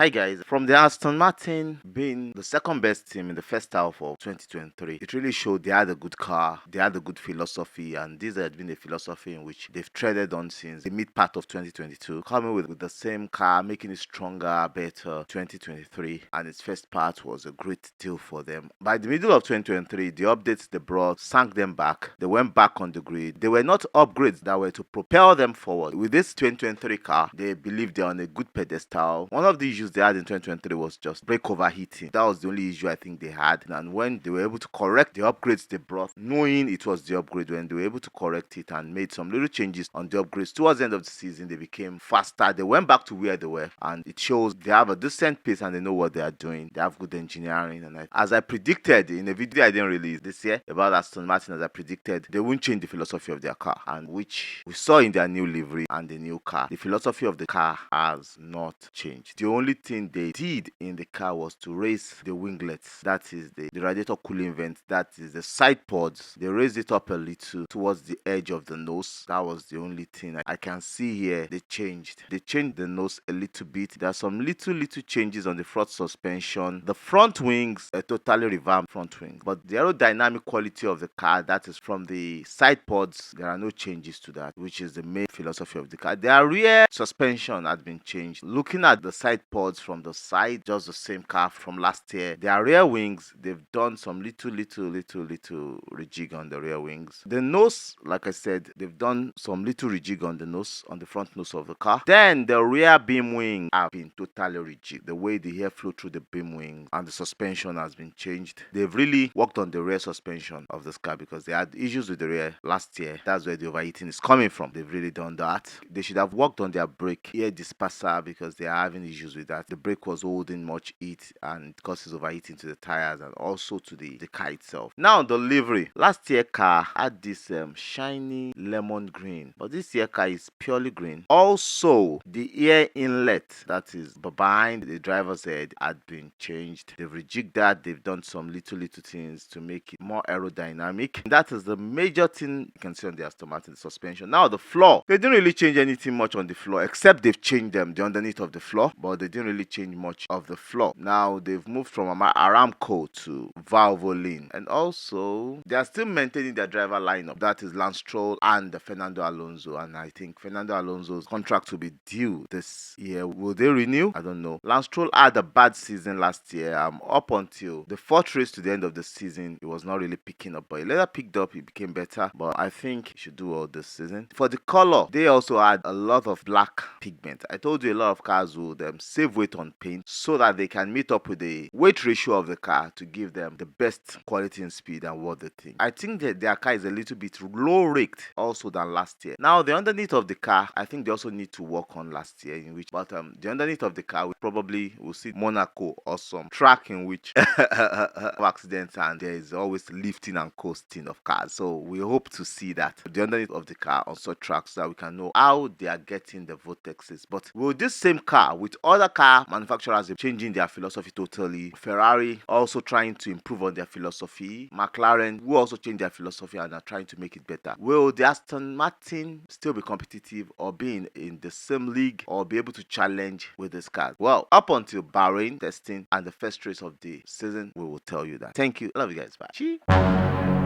Hi guys, from the Aston Martin being the second best team in the first half of 2023, it really showed they had a good car, they had a good philosophy, and this had been a philosophy in which they've treaded on since the mid part of 2022, coming with the same car, making it stronger, better 2023, and its first part was a great deal for them. By the middle of 2023, the updates they brought sank them back, they went back on the grid. They were not upgrades that were to propel them forward. With this 2023 car, they believe they're on a good pedestal. One of the issues they had in 2023 was just brake overheating. That was the only issue I think they had. And when they were able to correct the upgrades they brought, knowing it was the upgrade, when they were able to correct it and made some little changes on the upgrades towards the end of the season, they became faster. They went back to where they were, and it shows they have a decent pace and they know what they are doing. They have good engineering. And as I predicted in a video I didn't release this year about Aston Martin, as I predicted, they won't change the philosophy of their car, and which we saw in their new livery and the new car. The philosophy of the car has not changed. The only thing they did in the car was to raise the winglets, that is the radiator cooling vent, that is the side pods. They raised it up a little towards the edge of the nose. That was the only thing I can see here they changed. They changed the nose a little bit. There are some little changes on the front suspension. The front wings, a totally revamped front wing, but the aerodynamic quality of the car, that is from the side pods, there are no changes to that, which is the main philosophy of the car. Their rear suspension has been changed. Looking at the side pods from the side, just the same car from last year. Their rear wings, they've done some little rejig on the rear wings. The nose, like I said, they've done some little rejig on the nose, on the front nose of the car. Then the rear beam wing have been totally rejig. The way the air flow through the beam wing and the suspension has been changed. They've really worked on the rear suspension of this car because they had issues with the rear last year. That's where the overheating is coming from. They've really done that. They should have worked on their brake air disperser because they are having issues with that. The brake was holding much heat and it causes overheating to the tires and also to the car itself. Now the livery. Last year car had this shiny lemon green, but this year car is purely green. Also, the air inlet that is behind the driver's head had been changed. They've rejigged that. They've done some little things to make it more aerodynamic. That is the major thing you can see on the Aston Martin suspension. Now the floor, they didn't really change anything much on the floor, except they've changed the underneath of the floor, but they didn't really change much of the floor. Now they've moved from Aramco to Valvoline, and also they are still maintaining their driver lineup. That is Lance Stroll and Fernando Alonso, and I think Fernando Alonso's contract will be due this year. Will they renew? I don't know. Lance Stroll had a bad season last year. Up until the fourth race to the end of the season, it was not really picking up, but he later picked up. It became better, but I think he should do all this season. For the color, they also had a lot of black pigment. I told you a lot of cars would save weight on paint so that they can meet up with the weight ratio of the car to give them the best quality and speed and what they think. I think that their car is a little bit low raked also than last year. Now the underneath of the car, I think they also need to work on last year, in which, but the underneath of the car, we probably will see Monaco or some track in which accidents and there is always lifting and coasting of cars. So we hope to see that the underneath of the car on such tracks so that we can know how they are getting the vortexes. But will this same car with other car manufacturers changing their philosophy totally? Ferrari also trying to improve on their philosophy. McLaren will also change their philosophy and are trying to make it better. Will the Aston Martin still be competitive or be in the same league or be able to challenge with this car? Well, up until Bahrain testing and the first race of the season, we will tell you that. Thank you. I love you guys. Bye.